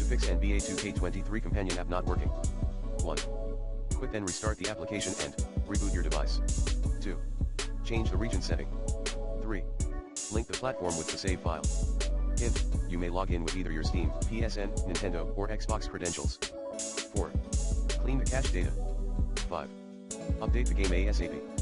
fix NBA 2K23 companion app not working. 1. Quit then restart the application and reboot your device. 2. Change the region setting. 3. Link the platform with the save file. Hint, you may log in with either your Steam, PSN, Nintendo, or Xbox credentials. 4. Clean the cache data. 5. Update the game ASAP.